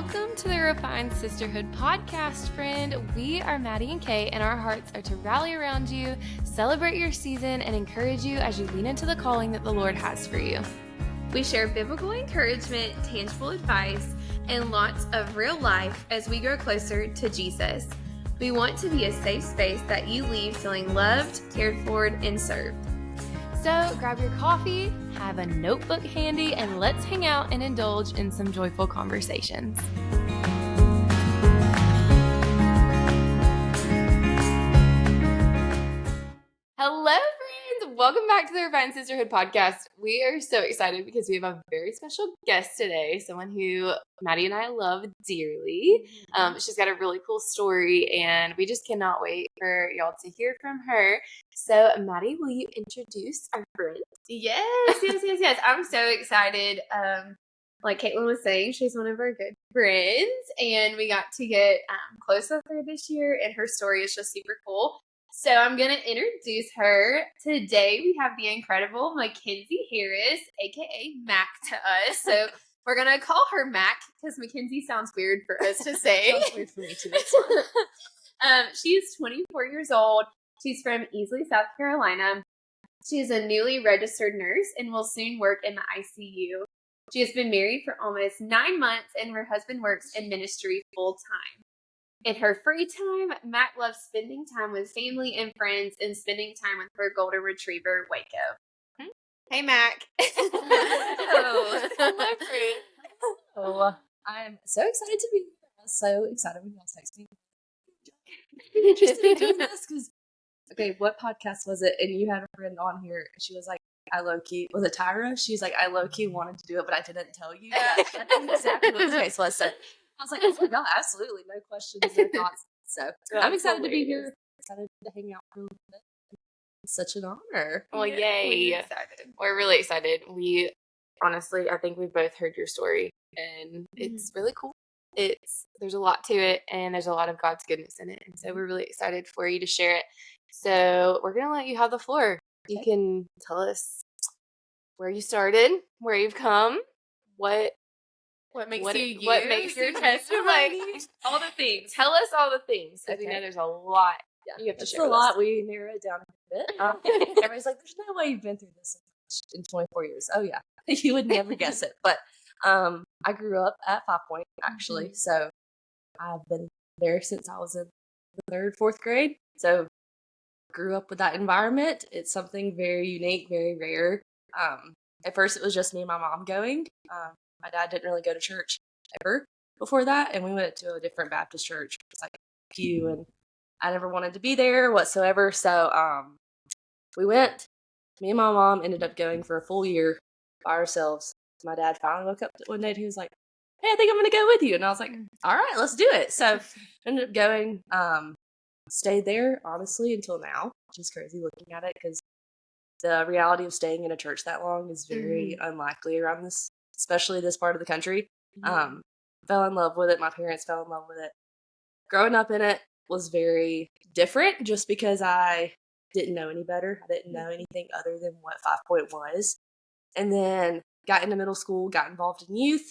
Welcome to the Refined Sisterhood podcast, friend. We are Maddie and Kay, and our hearts are to rally around you, celebrate your season, and encourage you as you lean into the calling that the Lord has for you. We share biblical encouragement, tangible advice, and lots of real life as we grow closer to Jesus. We want to be a safe space that you leave feeling loved, cared for, and served. So grab your coffee, have a notebook handy, and let's hang out and indulge in some joyful conversations. Hello, friends. Welcome back to the Refined Sisterhood podcast. We are so excited because we have a very special guest today, someone who Maddie and I love dearly. She's got a really cool story, and we just cannot wait for y'all to hear from her. So, Maddie, will you introduce our friend? Yes. I'm so excited. Like Caitlin was saying, she's one of our good friends, and we got to get close with her this year, and her story is just super cool. So I'm going to introduce her. Today we have the incredible Mackenzie Harris, a.k.a. Mack to us. So we're going to call her Mack because Mackenzie sounds weird for us to say. Sounds weird for me too. She's 24 years old. She's from Easley, South Carolina. She is a newly registered nurse and will soon work in the ICU. She has been married for almost 9 months, and her husband works in ministry full time. In her free time, Mack loves spending time with family and friends and spending time with her golden retriever, Waco. Hey, Mack. Hello, friend. Oh, I'm so excited to be here. I was so excited when y'all texted me. I'm interested in doing this because, okay, what podcast was it? And you had a friend on here. She was like, I low-key, was it Tyra? She's like, I low-key wanted to do it, but I didn't tell you. Yeah, that's exactly what the case was. So I was like, oh my God, absolutely. No questions, no thoughts. So I'm excited to be here. Excited to hang out for a little bit. It's such an honor. Well, yay. We're really excited. We honestly, I think we've both heard your story, and it's really cool. There's a lot to it, and there's a lot of God's goodness in it. And so we're really excited for you to share it. So we're going to let you have the floor. Okay. You can tell us where you started, where you've come, what makes your testimony, all the things. Tell us all the things. Okay. We know there's a lot. Yeah, you have to it's share a with lot. us. We narrow it down a bit. Everybody's like, "There's no way you've been through this in 24 years." Oh yeah, you would never guess it. But I grew up at 5 Point actually, so I've been there since I was in the 3rd, 4th grade. So grew up with that environment. It's something very unique, very rare. At first, it was just me and my mom going. My dad didn't really go to church ever before that, and we went to a different Baptist church. It was like Pew, and I never wanted to be there whatsoever. So we went. Me and my mom ended up going for a full year by ourselves. My dad finally woke up one day and he was like, "Hey, I think I'm going to go with you." And I was like, "All right, let's do it." So ended up going. Stayed there, honestly, until now, which is crazy looking at it because the reality of staying in a church that long is very unlikely around this, especially this part of the country. Fell in love with it. My parents fell in love with it. Growing up in it was very different just because I didn't know any better. I didn't know anything other than what 5 Point was. And then got into middle school, got involved in youth,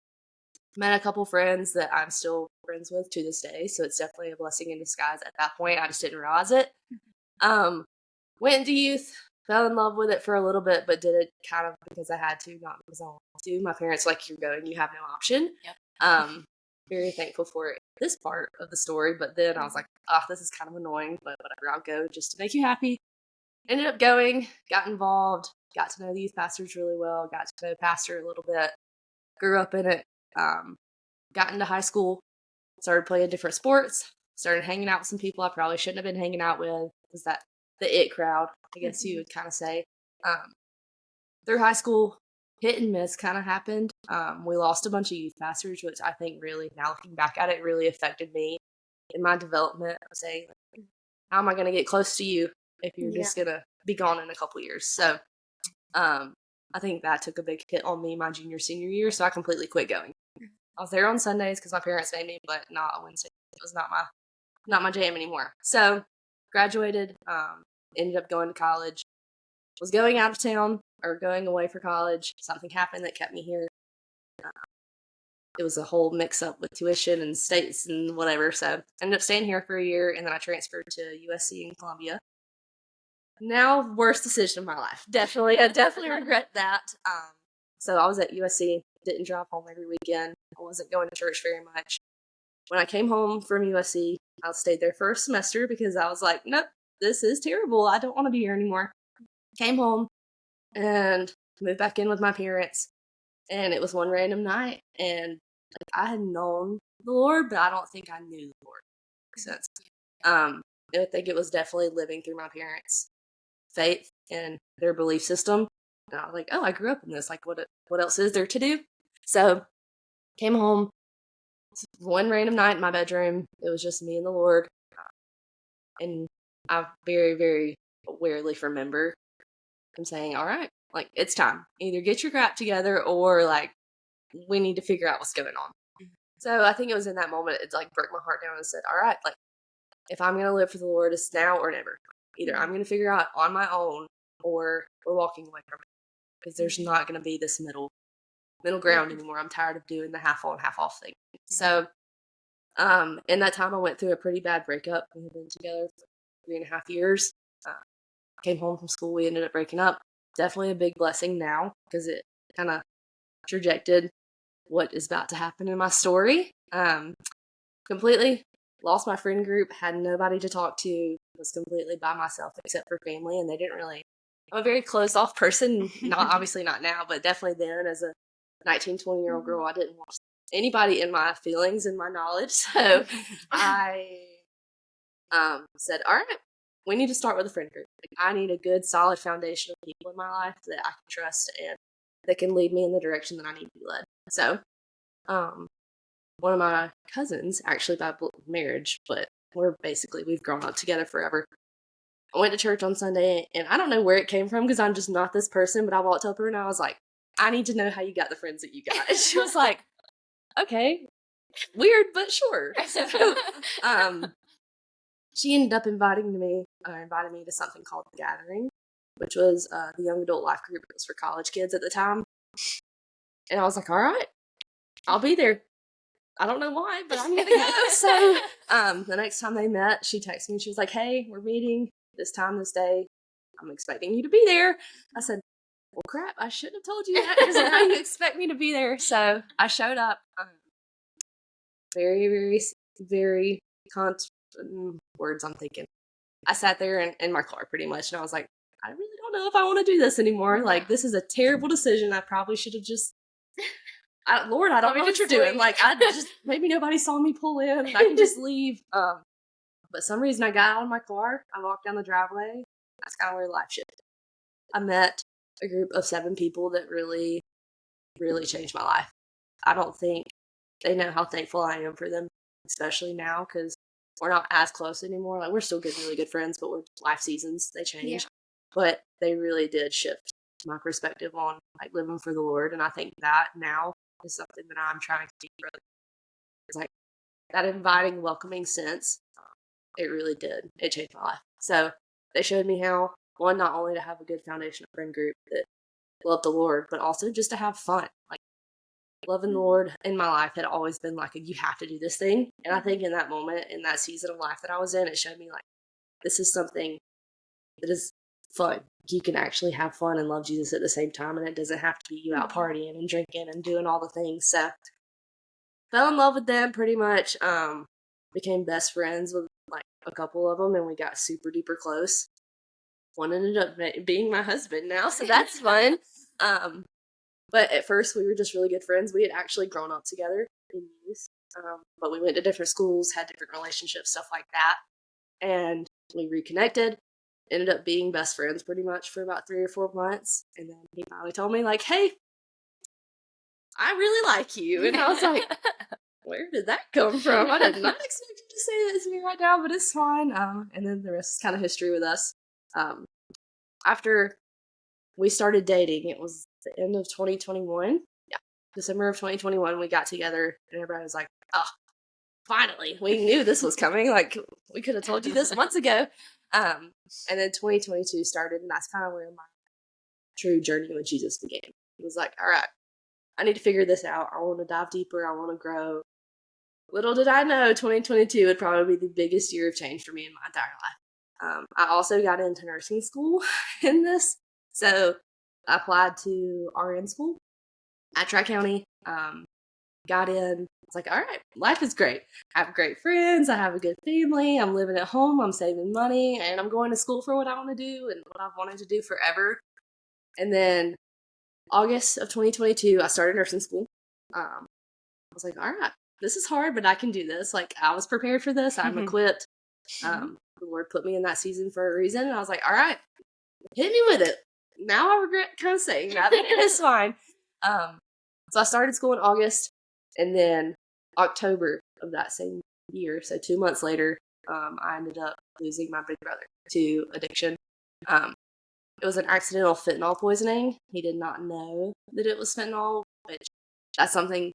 met a couple friends that I'm still friends with to this day. So it's definitely a blessing in disguise at that point. I just didn't realize it. Went into youth, fell in love with it for a little bit, but did it kind of because I had to, not because I wanted to. My parents were like, "You're going, you have no option." Yep. Very thankful for this part of the story, but then I was like, this is kind of annoying, but whatever, I'll go just to make you happy. Ended up going, got involved, got to know the youth pastors really well, got to know pastor a little bit, grew up in it, got into high school, started playing different sports, started hanging out with some people I probably shouldn't have been hanging out with. Was that the it crowd, I guess you would kind of say. Through high school, hit and miss kind of happened. We lost a bunch of youth pastors, which I think really, now looking back at it, really affected me in my development. I was saying, how am I going to get close to you if you're just going to be gone in a couple years? So I think that took a big hit on me my junior, senior year, so I completely quit going. I was there on Sundays because my parents made me, but not on Wednesday. It was not my jam anymore. So graduated, ended up going to college, was going out of town or going away for college. Something happened that kept me here. it was a whole mix up with tuition and states and whatever. So I ended up staying here for a year, and then I transferred to USC in Columbia. Now, worst decision of my life. I definitely regret that. So I was at USC, didn't drive home every weekend. I wasn't going to church very much. When I came home from USC, I stayed there for a semester because I was like, nope, this is terrible. I don't want to be here anymore. Came home and moved back in with my parents. And it was one random night. And I had known the Lord, but I don't think I knew the Lord. Makes sense. I think it was definitely living through my parents' faith and their belief system. And I was like, oh, I grew up in this. Like, what else is there to do? So came home. One random night in my bedroom, it was just me and the Lord. And I very, very rarely remember him saying, all right, like, it's time. Either get your crap together or, like, we need to figure out what's going on. So I think it was in that moment, it, like, broke my heart down and said, all right, like, if I'm going to live for the Lord, it's now or never. Either I'm going to figure out on my own or we're walking away from it. Because there's not going to be this middle ground anymore. I'm tired of doing the half on, half off thing. So in that time, I went through a pretty bad breakup. We had been together for 3.5 years. Came home from school. We ended up breaking up. Definitely a big blessing now because it kind of trajected what is about to happen in my story. Completely lost my friend group. Had nobody to talk to. Was completely by myself except for family, and they didn't really. I'm a very closed off person. Obviously not now, but definitely then as a 19, 20-year-old girl, I didn't want anybody in my feelings and my knowledge. So I said, all right, we need to start with a friend group. Like, I need a good, solid foundation of people in my life that I can trust and that can lead me in the direction that I need to be led. So one of my cousins, actually by marriage, but we've grown up together forever. I went to church on Sunday, and I don't know where it came from because I'm just not this person, but I walked up to her and I was like, I need to know how you got the friends that you got. And she was like, okay, weird, but sure. So, she ended up inviting me to something called The Gathering, which was the young adult life group. It was for college kids at the time. And I was like, all right, I'll be there. I don't know why, but I'm going to go. So the next time they met, she texted me. She was like, hey, we're meeting this time, this day. I'm expecting you to be there. I said, well, crap, I shouldn't have told you that because now you expect me to be there. So I showed up. Very, very, very words I'm thinking. I sat there in my car pretty much, and I was like, I really don't know if I want to do this anymore. Like, this is a terrible decision. I probably should have just... Lord, I don't know what you're doing. Like, maybe nobody saw me pull in. I can just leave. But some reason I got out of my car. I walked down the driveway. That's kind of where life shifted. I met a group of 7 people that really, really changed my life. I don't think they know how thankful I am for them, especially now because we're not as close anymore. Like, we're still good, really good friends, but we're life seasons. They change. Yeah. But they really did shift my perspective on, like, living for the Lord. And I think that now is something that I'm trying to keep. It's like that inviting, welcoming sense. It really did. It changed my life. So they showed me how, one, not only to have a good foundation of friend group that love the Lord, but also just to have fun. Like, loving the Lord in my life had always been like, you have to do this thing. And I think in that moment, in that season of life that I was in, it showed me, like, this is something that is fun. You can actually have fun and love Jesus at the same time, and it doesn't have to be you out partying and drinking and doing all the things. So fell in love with them pretty much. Became best friends with, like, a couple of them, and we got super duper close. One ended up being my husband now, so that's fun. But at first we were just really good friends. We had actually grown up together in youth, but we went to different schools, had different relationships, stuff like that, and we reconnected. Ended up being best friends pretty much for about 3 or 4 months, and then he finally told me, like, hey, I really like you. And I was like, where did that come from? I did not expect you to say that to me right now, but it's fine. And then the rest is kind of history with us. After we started dating, it was the end of 2021. Yeah, December of 2021, we got together, and everybody was like, oh, finally, we knew this was coming. Like, we could have told you this months ago. And then 2022 started, and that's kind of where my true journey with Jesus began. It was like, all right, I need to figure this out. I want to dive deeper. I want to grow. Little did I know 2022 would probably be the biggest year of change for me in my entire life. I also got into nursing school in this. So I applied to RN school at Tri-County. Got in. It's like, all right, life is great. I have great friends. I have a good family. I'm living at home. I'm saving money. And I'm going to school for what I want to do and what I've wanted to do forever. And then August of 2022, I started nursing school. I was like, all right, this is hard, but I can do this. Like, I was prepared for this. I'm equipped. The Lord put me in that season for a reason. And I was like, all right, hit me with it. Now I regret kind of saying that, but it is fine. So I started school in August, and then October of that same year, so 2 months later, I ended up losing my big brother to addiction. It was an accidental fentanyl poisoning. He did not know that it was fentanyl, which that's something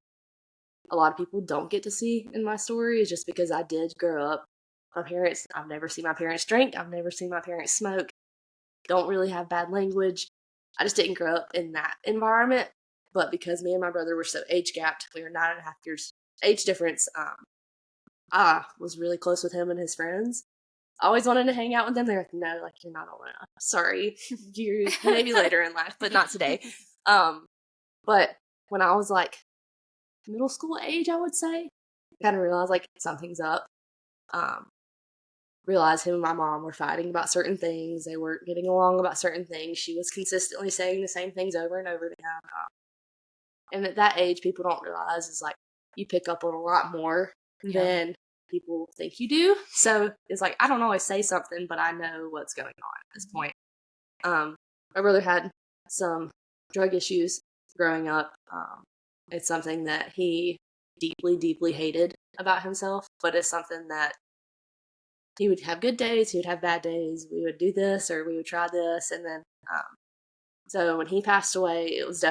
a lot of people don't get to see in my story, is just because I did grow up. I've never seen my parents drink. I've never seen my parents smoke. Don't really have bad language. I just didn't grow up in that environment. But because me and my brother were so age gapped, we were 9.5 years age difference, I was really close with him and his friends. I always wanted to hang out with them. They're like, no, like, you're not old enough. Sorry. You maybe later in life, but not today. But when I was like middle school age, I would say, I kind of realized like something's up. Realized him and my mom were fighting about certain things. They weren't getting along about certain things. She was consistently saying the same things over and over to him. And at that age, people don't realize is like you pick up on a lot more than people think you do. So it's like I don't always say something, but I know what's going on at this point. My brother had some drug issues growing up. It's something that he deeply, deeply hated about himself, but it's something that he would have good days, he would have bad days. We would do this or we would try this, and then so when he passed away, it was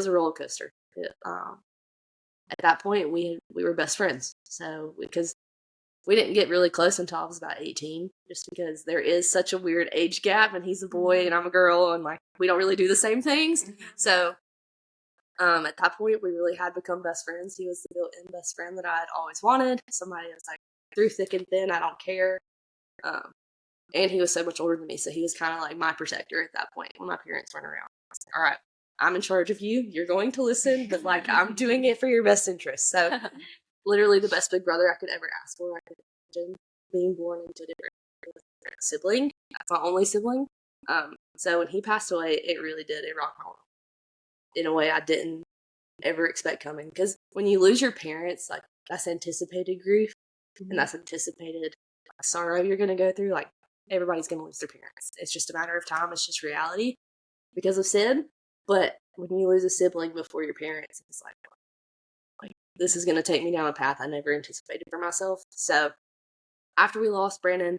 a roller coaster. At that point, we were best friends. So because we didn't get really close until I was about 18, just because there is such a weird age gap, and he's a boy and I'm a girl, and like we don't really do the same things. So at that point, we really had become best friends. He was the built-in best friend that I had always wanted. Somebody that's like through thick and thin, I don't care. And he was so much older than me, so he was kind of like my protector at that point when my parents weren't around. I was like, all right, I'm in charge of you. You're going to listen, but like I'm doing it for your best interest. So literally the best big brother I could ever ask for. I could imagine being born into a different sibling. That's my only sibling. So when he passed away, it really did. It rocked my world in a way I didn't ever expect coming. Because when you lose your parents, like that's anticipated grief, and that's anticipated sorrow you're going to go through. Like everybody's going to lose their parents. It's just a matter of time. It's just reality because of sin. But when you lose a sibling before your parents, it's like this is going to take me down a path I never anticipated for myself. So after we lost Brandon,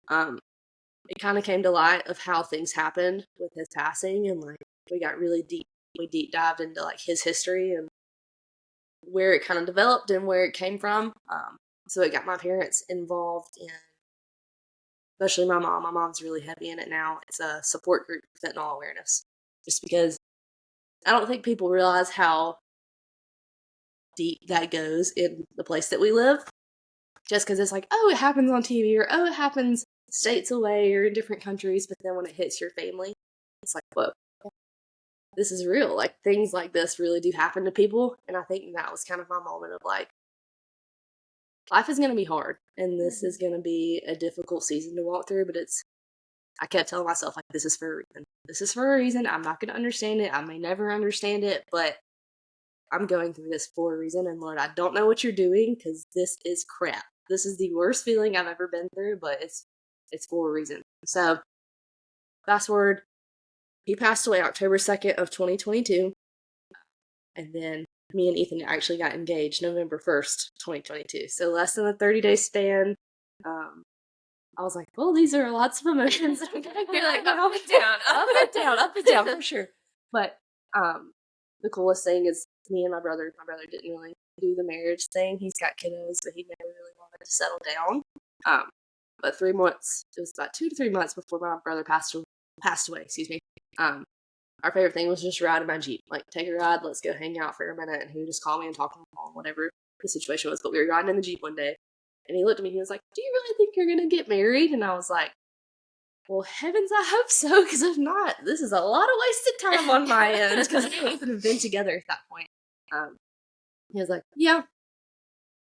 it kind of came to light of how things happened with his passing, and like we got really deep. We deep dived into like his history and where it kind of developed and where it came from. So it got my parents involved in, especially my mom. My mom's really heavy in it now. It's a support group for fentanyl awareness. Just because I don't think people realize how deep that goes in the place that we live. Just because it's like, oh, it happens on TV, or oh, it happens states away or in different countries. But then when it hits your family, it's like, whoa, this is real. Like things like this really do happen to people. And I think that was kind of my moment of like, life is going to be hard, and this is going to be a difficult season to walk through, but I kept telling myself, like, this is for a reason. This is for a reason. I'm not going to understand it. I may never understand it, but I'm going through this for a reason, and Lord, I don't know what you're doing, because this is crap. This is the worst feeling I've ever been through, but it's for a reason. So, fast forward, he passed away October 2nd of 2022, and then me and Ethan actually got engaged November 1st, 2022. So less than a 30-day span. I was like, well, these are lots of emotions. I'm going to be like, up and down, up and down, for sure. But the coolest thing is me and my brother didn't really do the marriage thing. He's got kiddos, but he never really wanted to settle down. But 3 months, it was about 2 to 3 months before my brother passed away, our favorite thing was just riding my Jeep. Like, take a ride, let's go hang out for a minute, and he would just call me and talk on the phone, whatever the situation was. But we were riding in the Jeep one day, and he looked at me, he was like, do you really think you're going to get married? And I was like, well, heavens, I hope so, because if not, this is a lot of wasted time on my end, because we wouldn't have been together at that point. He was like, yeah,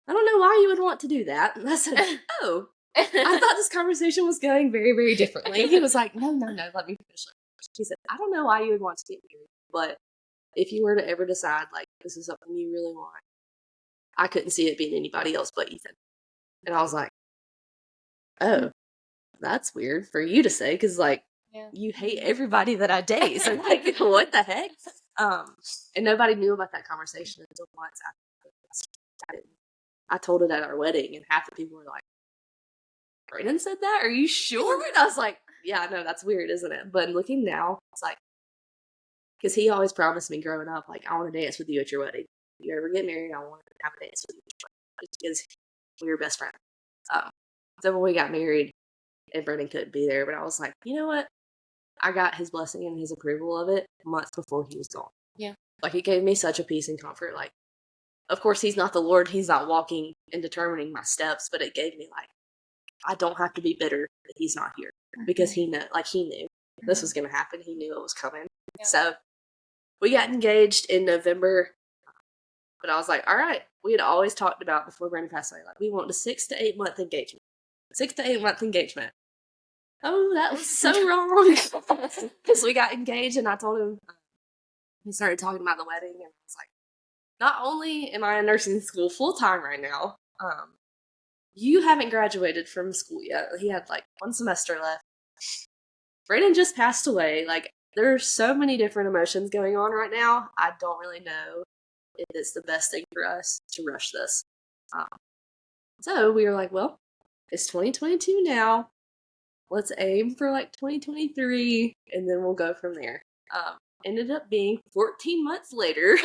I don't know why you would want to do that. And I said, oh, I thought this conversation was going very, very differently. He was like, no, let me finish. He said, I don't know why you would want to get married, but if you were to ever decide, like, this is something you really want, I couldn't see it being anybody else but Ethan. And I was like, oh, that's weird for you to say, because, like, you hate everybody that I date. So, like, what the heck? And nobody knew about that conversation until once after I told it at our wedding, and half the people were like, Brandon said that? Are you sure? And I was like, yeah, I know, that's weird, isn't it? But looking now, it's like, because he always promised me growing up, like, I want to dance with you at your wedding. If you ever get married, I want to have a dance with you at your wedding, because we were best friends. So when we got married, and Brandon couldn't be there, but I was like, you know what? I got his blessing and his approval of it months before he was gone. Yeah. Like, it gave me such a peace and comfort. Like, of course, he's not the Lord. He's not walking and determining my steps, but it gave me, like, I don't have to be bitter that he's not here, because he knew this was going to happen. He knew it was coming. Yeah. So we got engaged in November, but I was like, all right, we had always talked about before Brandon passed away, like, we want a 6 to 8 month engagement. 6 to 8 month engagement. Oh, that was so wrong. Because we got engaged, and I told him, he started talking about the wedding, and I was like, not only am I in nursing school full time right now, you haven't graduated from school yet. He had like 1 semester left. Brayden just passed away. Like, there are so many different emotions going on right now. I don't really know if it's the best thing for us to rush this. So we were like, well, it's 2022 now. Let's aim for like 2023, and then we'll go from there. Ended up being 14 months later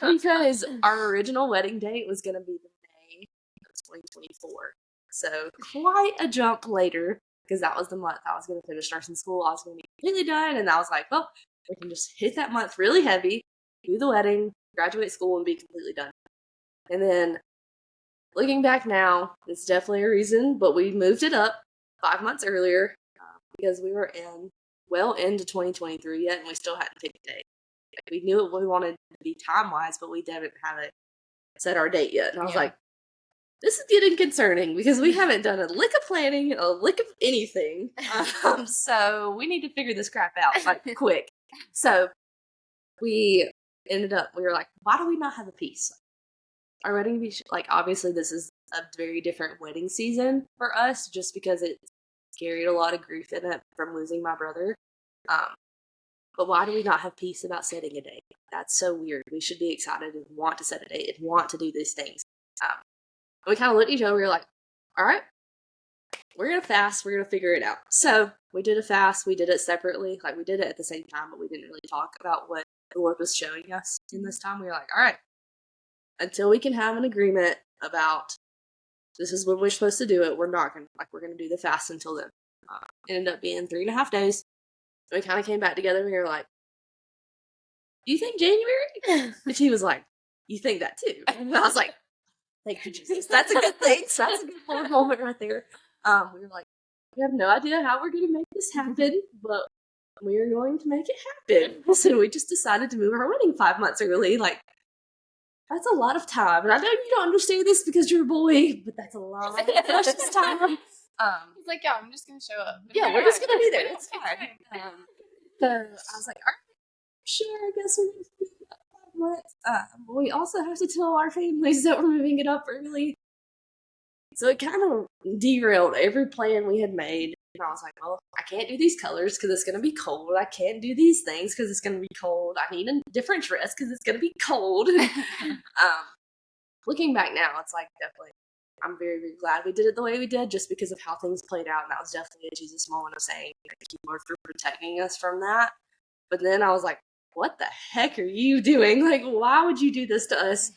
because our original wedding date was going to be the May of 2024. So quite a jump later, because that was the month I was going to finish nursing school. I was going to be completely done, and I was like, well, we can just hit that month really heavy, do the wedding, graduate school, and be completely done. And then looking back now, it's definitely a reason, but we moved it up 5 months earlier because we were well into 2023 yet, and we still hadn't picked a date. Like, we knew what we wanted to be time-wise, but we didn't have it set our date yet. And I was like, this is getting concerning because we haven't done a lick of planning, a lick of anything. So we need to figure this crap out, like, quick. So we were like, why do we not have a piece? Our wedding, like, obviously this is a very different wedding season for us just because it carried a lot of grief in it from losing my brother. But why do we not have peace about setting a date? That's so weird. We should be excited and want to set a date and want to do these things. We kind of looked at each other. We were like, all right, we're going to fast. We're going to figure it out. So we did a fast. We did it separately. Like, we did it at the same time, but we didn't really talk about what the Lord was showing us in this time. We were like, all right, until we can have an agreement about this is when we're supposed to do it, we're going to do the fast until then. It ended up being 3.5 days. We kind of came back together, and we were like, do you think January? And she was like, you think that too? And I was like, thank you, Jesus. That's a good thing. So that's a good Lord moment right there. We were like, we have no idea how we're going to make this happen, but we are going to make it happen. So we just decided to move our wedding 5 months early. Like, that's a lot of time. And I know you don't understand this because you're a boy, but that's a lot of precious time. He's like, yeah, I'm just going to show up. Yeah, we're just going to be there. It's fine. So I was like, all right, sure, I guess we're going to do 5 months. But we also have to tell our families that we're moving it up early. So it kind of derailed every plan we had made. And I was like, well, I can't do these colors because it's going to be cold. I can't do these things because it's going to be cold. I need a different dress because it's going to be cold. Looking back now, it's like, definitely, I'm very, very glad we did it the way we did just because of how things played out. And that was definitely a Jesus moment of saying, thank you, Lord, for protecting us from that. But then I was like, what the heck are you doing? Like, why would you do this to us?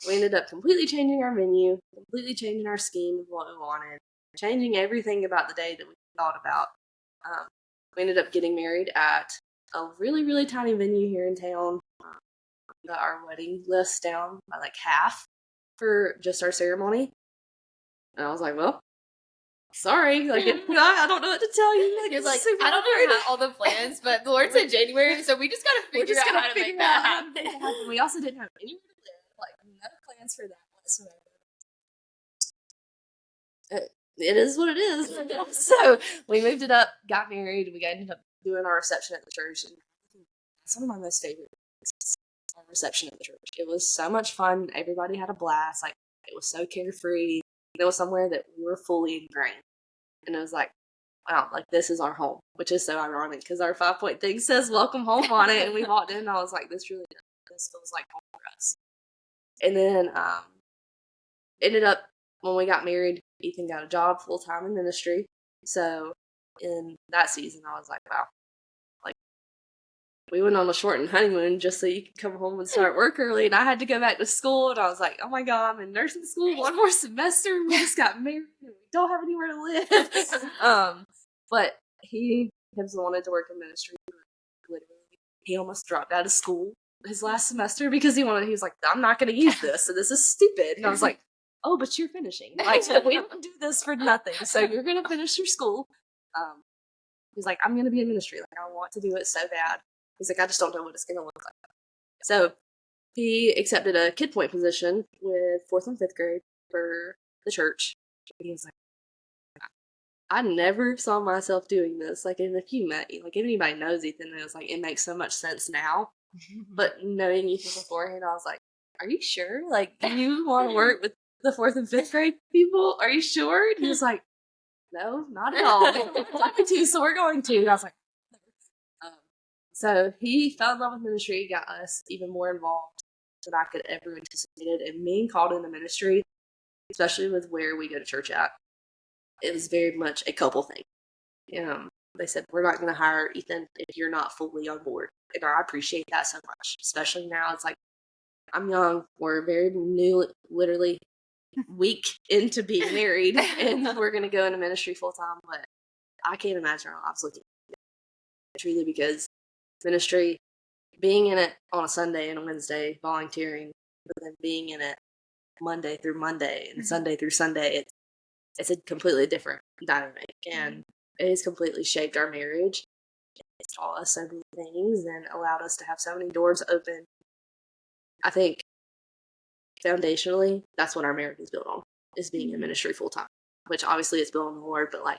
We ended up completely changing our venue, completely changing our scheme of what we wanted, changing everything about the day that we thought about. We ended up getting married at a really, really tiny venue here in town. We got our wedding list down by like half for just our ceremony. And I was like, well, sorry. Like, I don't know what to tell you. You're like, super I don't awkward. know how all the plans, but the Lord said January, so we just got to figure out how to make that happen. We also didn't have anywhere to live. Like, no plans for that whatsoever. It is what it is. So we moved it up, got married. We ended up doing our reception at the church, and it's one of my most favorite things. Our reception at the church. It was so much fun. Everybody had a blast. Like, it was so carefree. It was somewhere that we were fully ingrained, and it was like, wow, like this is our home, which is so ironic because our 5-point thing says "Welcome Home" on it, and we walked in, and I was like, this feels like home for us. And then ended up when we got married, Ethan got a job full time in ministry. So in that season, I was like, wow, like we went on a shortened honeymoon just so you could come home and start work early. And I had to go back to school, and I was like, oh my God, I'm in nursing school one more semester. We just got married, and we don't have anywhere to live. But he wanted to work in ministry. Literally, he almost dropped out of school his last semester because he was like, I'm not going to use this, so this is stupid. And I was like, oh, but you're finishing. Like, we don't do this for nothing. So you're going to finish your school. He's like, I'm going to be in ministry. Like, I want to do it so bad. He's like, I just don't know what it's going to look like. So he accepted a kid point position with 4th and 5th grade for the church. He was like, I never saw myself doing this. Like, and if you met, like, if anybody knows Ethan, it was like, it makes so much sense now. But knowing Ethan beforehand, I was like, are you sure? Like, you want to work with the 4th and 5th grade people? Are you sure? And he was like, no, not at all. We're going to, so we're going to. And I was like, so he fell in love with ministry, got us even more involved than I could ever anticipated. And being called into ministry, especially with where we go to church at, it was very much a couple thing. They said, we're not going to hire Ethan if you're not fully on board. And I appreciate that so much, especially now. It's like, I'm young. We're very new, literally week into being married, and we're going to go into ministry full time. But I can't imagine our lives looking truly, because ministry, being in it on a Sunday and a Wednesday, volunteering, but then being in it Monday through Monday and Sunday through Sunday, it's a completely different dynamic, and it has completely shaped our marriage. It's taught us so many things and allowed us to have so many doors open. I think foundationally, that's what our marriage is built on, is being in ministry full time, which obviously is built on the Lord, but like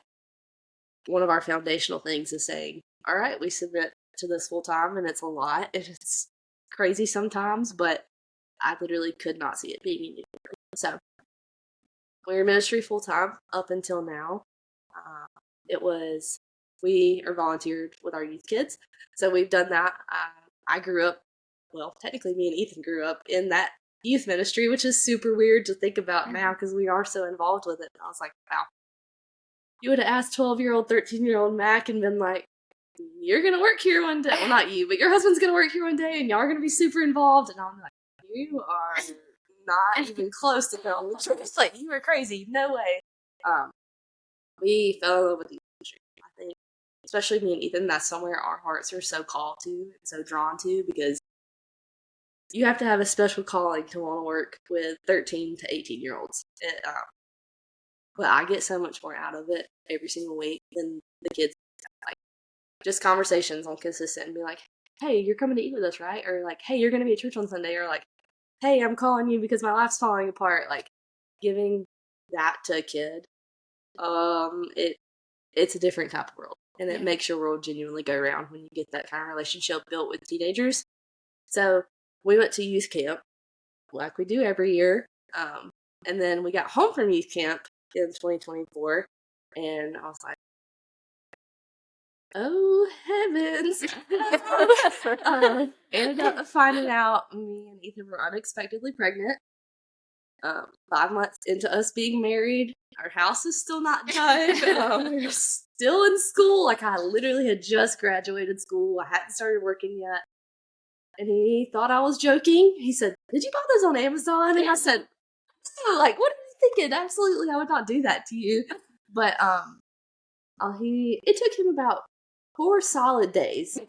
one of our foundational things is saying, all right, we submit to this full time, and it's a lot, and it's crazy sometimes, but I literally could not see it being any different. So we're in ministry full time up until now. We are volunteered with our youth kids. So we've done that. I grew up, well, technically me and Ethan grew up in that youth ministry, which is super weird to think about now because we are so involved with it. And I was like, wow. You would have asked 12-year-old, 13-year-old Mack and been like, you're going to work here one day. Well, not you, but your husband's going to work here one day, and y'all are going to be super involved. And I'm like, you are not even close to telling the truth. Like, you are crazy. No way. We fell in love with the industry. I think, especially me and Ethan, that's somewhere our hearts are so called to and so drawn to, because you have to have a special calling to want to work with 13 to 18-year-olds. But I get so much more out of it every single week than the kids. Like, just conversations on consistent and be like, hey, you're coming to eat with us, right? Or like, hey, you're going to be at church on Sunday. Or like, hey, I'm calling you because my life's falling apart. Like, giving that to a kid, it's a different type of world. And it makes your world genuinely go round when you get that kind of relationship built with teenagers. So we went to youth camp like we do every year. And then we got home from youth camp in 2024. And I was like, oh, heavens. Ended up finding out me and Ethan were unexpectedly pregnant. 5 months into us being married, our house is still not done. We're still in school. Like, I literally had just graduated school. I hadn't started working yet. And he thought I was joking. He said, did you buy those on Amazon? And I said, oh, like, what are you thinking? Absolutely, I would not do that to you. But it took him about 4 solid days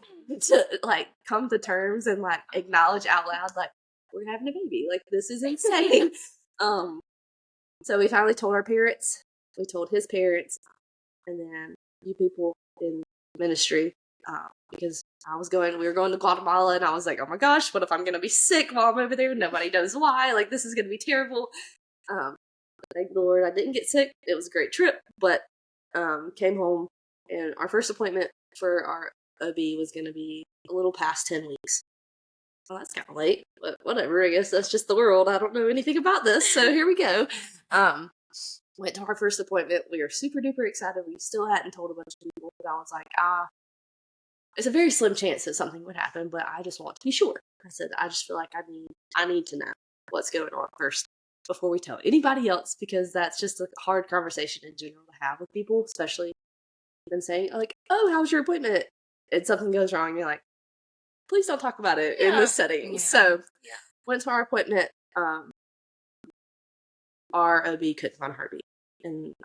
to like come to terms and like acknowledge out loud like we're having a baby. Like this is insane. So we finally told our parents. We told his parents, and then you people in ministry, because we were going to Guatemala, and I was like, oh my gosh, what if I'm gonna be sick while I'm over there? Nobody knows why. Like this is gonna be terrible. Thank the Lord I didn't get sick. It was a great trip, but came home, and our first appointment for our OB was gonna be a little past 10 weeks. Well, that's kind of late, but whatever. I guess that's just the world. I don't know anything about this, so here we go. Went to our first appointment. We were super duper excited. We still hadn't told a bunch of people, but I was like, it's a very slim chance that something would happen, but I just want to be sure. I said, I just feel like I need to know what's going on first before we tell anybody else, because that's just a hard conversation in general to have with people, especially them saying like, oh, how was your appointment? And something goes wrong, and you're like, please don't talk about it in this setting. Yeah. So went to our appointment. Our OB couldn't find a heartbeat, and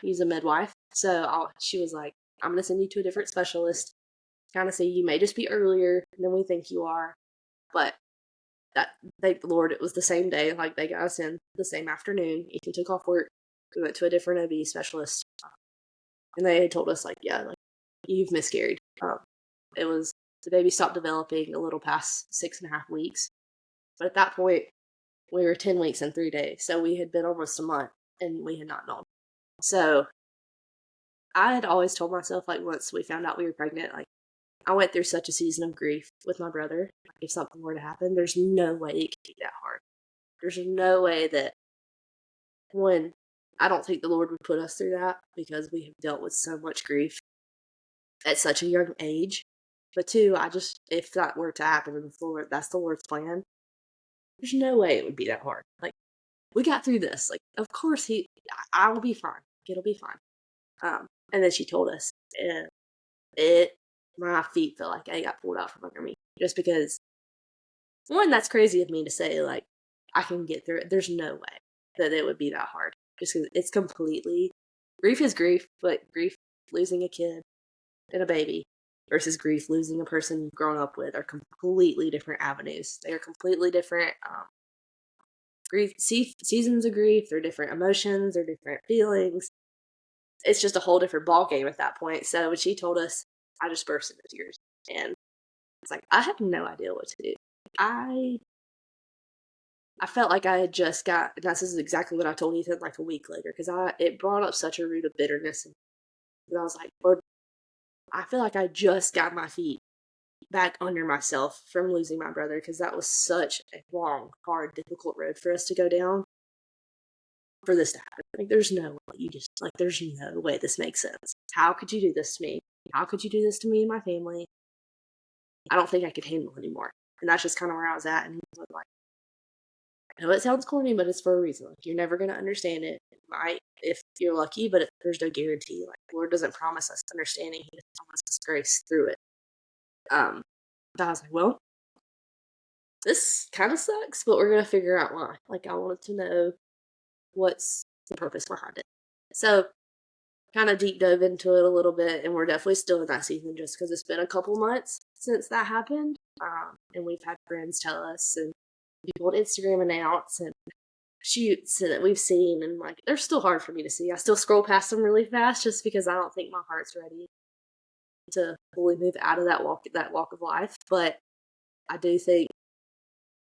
he's a midwife, so she was like, I'm gonna send you to a different specialist. Kind of say you may just be earlier than we think you are, but thank the Lord it was the same day. Like they got us in the same afternoon. Ethan took off work. We went to a different OB specialist, and they had told us like, yeah, like you've miscarried. It was the baby stopped developing a little past 6.5 weeks, but at that point we were 10 weeks and 3 days, so we had been almost a month, and we had not known. So I had always told myself, like, once we found out we were pregnant, like, I went through such a season of grief with my brother. Like, if something were to happen, there's no way it could be that hard. There's no way that, one, I don't think the Lord would put us through that, because we have dealt with so much grief at such a young age. But two, if that were to happen in the Lord, that's the Lord's plan. There's no way it would be that hard. Like, we got through this. Like, of course I will be fine. It'll be fine. And then she told us, and my feet felt like they got pulled out from under me. Just because, one, that's crazy of me to say, like, I can get through it. There's no way that it would be that hard. Just because it's completely, grief is grief, but grief losing a kid and a baby versus grief losing a person you've grown up with are completely different avenues. They are completely different grief seasons of grief. They're different emotions. They're different feelings. It's just a whole different ballgame at that point. So when she told us, I just burst into tears, and it's like I had no idea what to do. I felt like I had just got, and this is exactly what I told Ethan like a week later, because it brought up such a root of bitterness, and I was like, Lord, I feel like I just got my feet back under myself from losing my brother, because that was such a long, hard, difficult road for us to go down. For this to happen, like, there's no way there's no way this makes sense. How could you do this to me? How could you do this to me and my family? I don't think I could handle it anymore. And that's just kind of where I was at. And he was like, I know it sounds corny, but it's for a reason. Like, you're never going to understand it. It might, if you're lucky, but there's no guarantee. Like, the Lord doesn't promise us understanding. He just promises us grace through it. But I was like, well, this kind of sucks, but we're going to figure out why. Like, I wanted to know what's the purpose behind it. So kind of deep dove into it a little bit, and we're definitely still in that season just because it's been a couple months since that happened. And we've had friends tell us, and people on Instagram announce, and shoots that we've seen, and like, they're still hard for me to see. I still scroll past them really fast just because I don't think my heart's ready to fully move out of that walk of life. But I do think,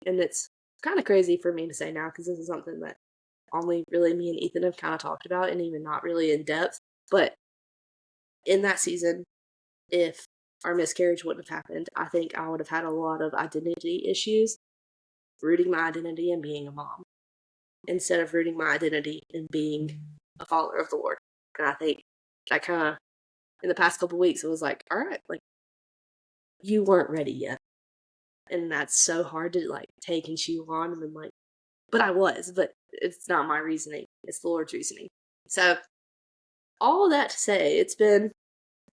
and it's kind of crazy for me to say now because this is something that only really me and Ethan have kind of talked about, and even not really in depth. But in that season, if our miscarriage wouldn't have happened, I think I would have had a lot of identity issues, rooting my identity in being a mom, instead of rooting my identity in being a follower of the Lord. And I think that kind of, in the past couple weeks, it was like, all right, like, you weren't ready yet. And that's so hard to, like, take and chew on, and then, like, but I was, but it's not my reasoning. It's the Lord's reasoning. So, all that to say, it's been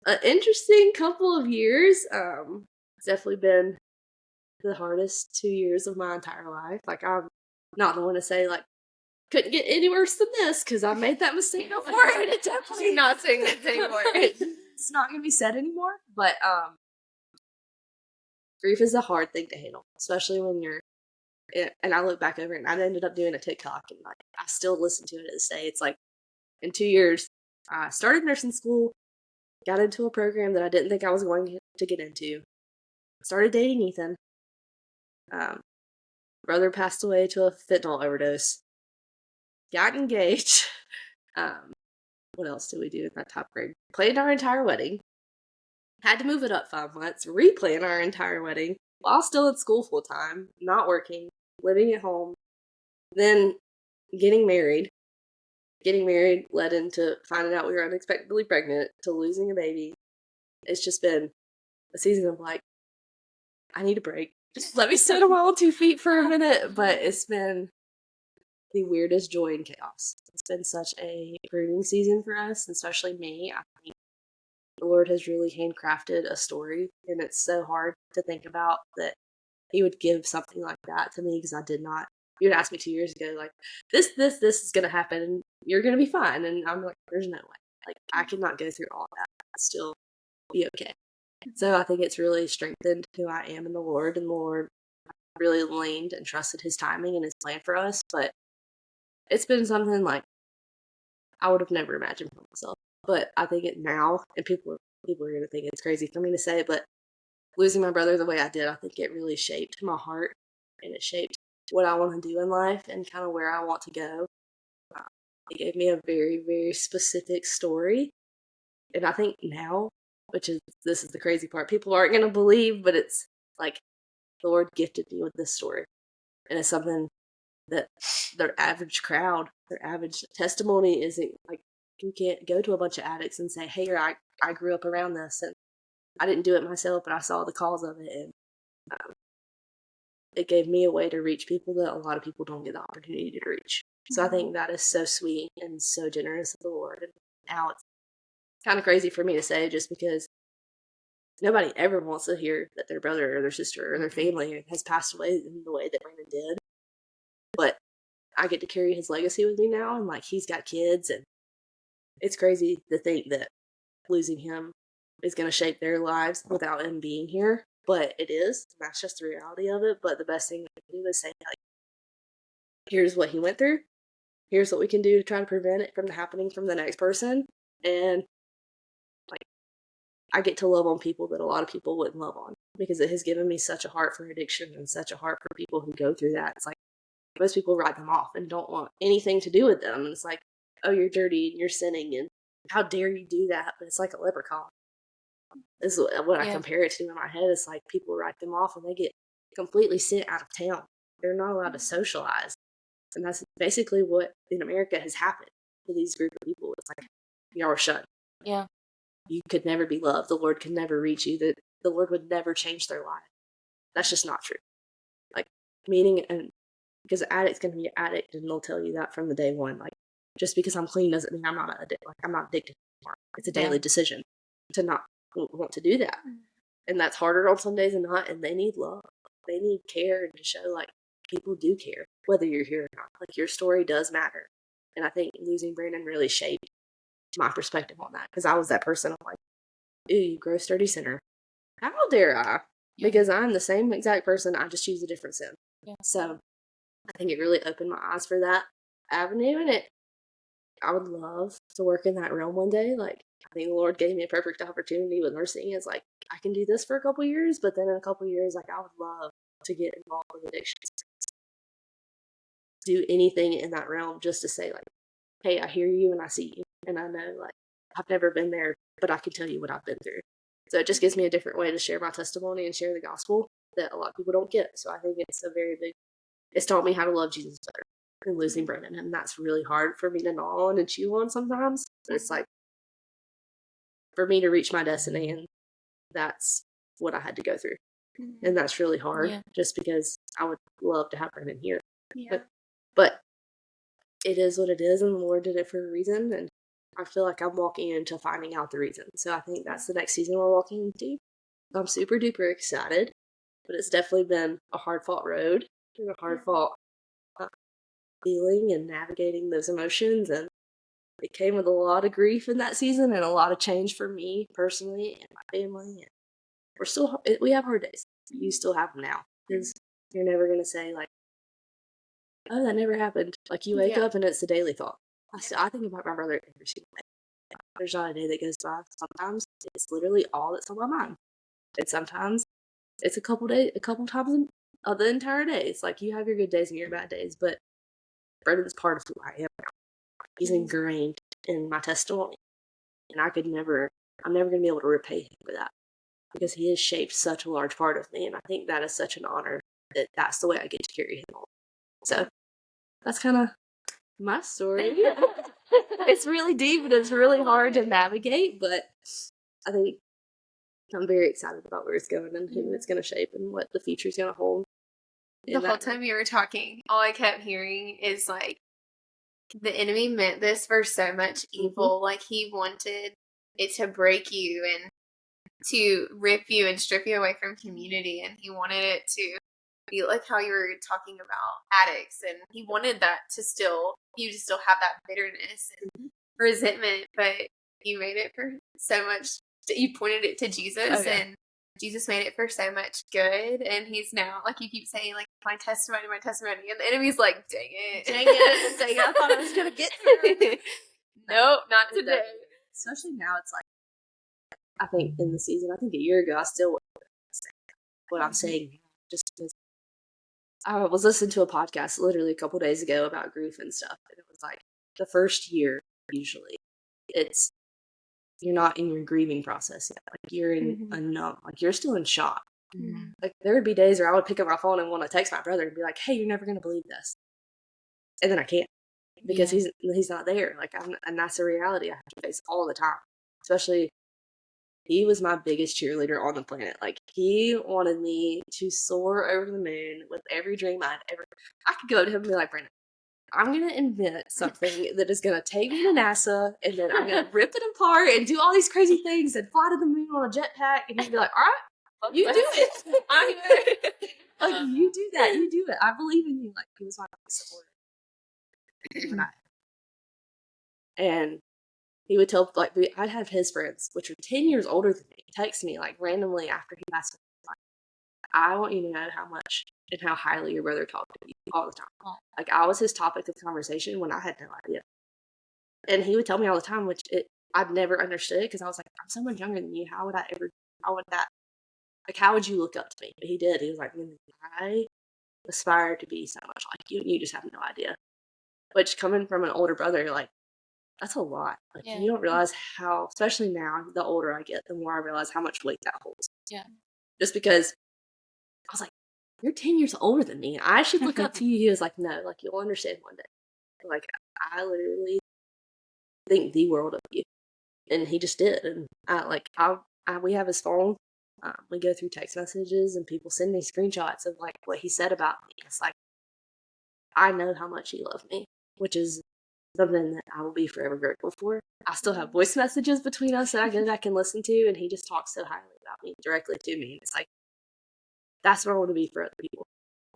an interesting couple of years. It's definitely been the hardest 2 years of my entire life. Like, I'm not the one to say, like, couldn't get any worse than this, because I made that mistake before, and it definitely not saying that anymore. it's not going to be said anymore. But grief is a hard thing to handle, especially when you're. And I look back over it, and I ended up doing a TikTok, and like I still listen to it to this day. It's like in 2 years, I started nursing school, got into a program that I didn't think I was going to get into, started dating Ethan. Brother passed away to a fentanyl overdose. Got engaged. What else did we do in that top grade? Planned our entire wedding. Had to move it up 5 months. Replan our entire wedding while still at school full time, not working, living at home. Then getting married. Getting married led into finding out we were unexpectedly pregnant to losing a baby. It's just been a season of like, I need a break. Just let me stand on my own 2 feet for a minute. But it's been the weirdest joy and chaos. It's been such a pruning season for us, especially me. I think the Lord has really handcrafted a story, and it's so hard to think about that He would give something like that to me because I did not. You had asked me 2 years ago, like, this is going to happen, and you're going to be fine. And I'm like, there's no way. Like, I cannot go through all that and still be okay. So I think it's really strengthened who I am in the Lord, and the Lord really leaned and trusted His timing and His plan for us. But it's been something like I would have never imagined for myself. But I think it now, and people are going to think it's crazy for me to say, but losing my brother the way I did, I think it really shaped my heart, and it shaped what I want to do in life and kind of where I want to go. It gave me a very, very specific story. And I think now, this is the crazy part, people aren't going to believe, but it's like the Lord gifted me with this story. And it's something that their average crowd, their average testimony isn't like, you can't go to a bunch of addicts and say, hey, I grew up around this, and I didn't do it myself, but I saw the cause of it, and it gave me a way to reach people that a lot of people don't get the opportunity to reach. So I think that is so sweet and so generous of the Lord. And now it's kind of crazy for me to say, just because nobody ever wants to hear that their brother or their sister or their family has passed away in the way that Brandon did. But I get to carry his legacy with me now, and like he's got kids, and it's crazy to think that losing him is going to shape their lives without him being here. But it is. That's just the reality of it. But the best thing we can do is say, like, here's what he went through. Here's what we can do to try to prevent it from happening from the next person. And like, I get to love on people that a lot of people wouldn't love on, because it has given me such a heart for addiction and such a heart for people who go through that. It's like most people write them off and don't want anything to do with them. And it's like, oh, you're dirty and you're sinning, and how dare you do that? But it's like a leprechaun. This is what I compare it to in my head. It's like people write them off and they get completely sent out of town. They're not allowed to socialize. And that's basically what in America has happened to these group of people. It's like, y'all are shut. Yeah. You could never be loved. The Lord could never reach you. The Lord would never change their life. That's just not true. Like, meaning, and because an addict's going to be an addict, and they'll tell you that from the day one. Like, just because I'm clean doesn't mean I'm not addicted. Like, I'm not addicted anymore. It's a daily decision to not want to do that. And that's harder on some days than not. And they need love. They need care, and to show like people do care, whether you're here or not. Like, your story does matter. And I think losing Brandon really shaped my perspective on that, because I was that person. I'm like, ooh, you gross dirty sinner. How dare I? Because I'm the same exact person. I just choose a different sin. Yeah. So I think it really opened my eyes for that avenue, and I would love to work in that realm one day. Like, I think the Lord gave me a perfect opportunity with nursing. It's like, I can do this for a couple years, but then in a couple years, like, I would love to get involved with addictions. Do anything in that realm just to say, like, hey, I hear you and I see you. And I know, like, I've never been there, but I can tell you what I've been through. So it just gives me a different way to share my testimony and share the gospel that a lot of people don't get. So I think it's taught me how to love Jesus better than losing Brennan. And that's really hard for me to gnaw on and chew on sometimes. But it's like, for me to reach my destiny, and that's what I had to go through. And that's really hard, just because I would love to have Brennan here. Yeah. But it is what it is, and the Lord did it for a reason, and I feel like I'm walking into finding out the reason. So I think that's the next season we're walking into. I'm super duper excited, but it's definitely been a hard-fought road, and a hard-fought feeling and navigating those emotions, and it came with a lot of grief in that season and a lot of change for me personally and my family. And we have hard days. You still have them now because you're never gonna say like, "Oh, that never happened." Like you wake up and it's a daily thought. I think about my brother every single day. There's not a day that goes by. Sometimes it's literally all that's on my mind, and sometimes it's a couple times of the entire day. It's like you have your good days and your bad days, but Brendan's part of who I am now. He's ingrained in my testimony, and I'm never going to be able to repay him for that because he has shaped such a large part of me, and I think that is such an honor that that's the way I get to carry him on. So that's kind of my story. It's really deep and it's really hard to navigate, but I think I'm very excited about where it's going and who it's going to shape and what the future's going to hold. The whole time you were talking, all I kept hearing is like, the enemy meant this for so much evil. Like he wanted it to break you and to rip you and strip you away from community. And he wanted it to be like how you were talking about addicts. And he wanted that you to still have that bitterness and resentment. But you made it for so much. You pointed it to Jesus and Jesus made it for so much good. And he's now, like you keep saying, like, my testimony. And the enemy's like, dang it. I thought I was going to get there. Nope, not today. Especially now, it's like, I think in the season, I think a year ago, I still wasn't saying what I'm saying now, just because I was listening to a podcast literally a couple days ago about grief and stuff. And it was like, the first year, usually, you're not in your grieving process yet. Like you're in a numb, like you're still in shock. Like there would be days where I would pick up my phone and want to text my brother and be like, "Hey, you're never gonna believe this," and then I can't because he's not there. Like and that's a reality I have to face all the time. Especially, he was my biggest cheerleader on the planet. Like he wanted me to soar over the moon with every dream I'd ever. I could go to him and be like, "Brandon, I'm going to invent something that is going to take me to NASA, and then I'm going to rip it apart and do all these crazy things and fly to the moon on a jetpack." And he'd be like, "All right, you do it. I'm here." Like, you do that. You do it. I believe in you. Like, he was my supporter. And he would tell, like, I'd have his friends, which are 10 years older than me, text me, like, randomly after he passed away. Like, "I want you to know how much and how highly your brother talked to you all the time." Like, I was his topic of conversation when I had no idea. And he would tell me all the time, which I'd never understood because I was like, "I'm so much younger than you. How would you look up to me?" But he did. He was like, "I aspire to be so much like you, and you just have no idea." Which, coming from an older brother, like, that's a lot. Like, you don't realize how, especially now, the older I get, the more I realize how much weight that holds. Yeah. Just because I was like, "You're 10 years older than me. I should look up to you." He was like, "No, like, you'll understand one day. Like, I literally think the world of you." And he just did. And we have his phone. We go through text messages and people send me screenshots of like what he said about me. It's like, I know how much he loved me, which is something that I will be forever grateful for. I still have voice messages between us that I go back and listen to, and he just talks so highly about me directly to me. And it's like, that's what I want to be for other people.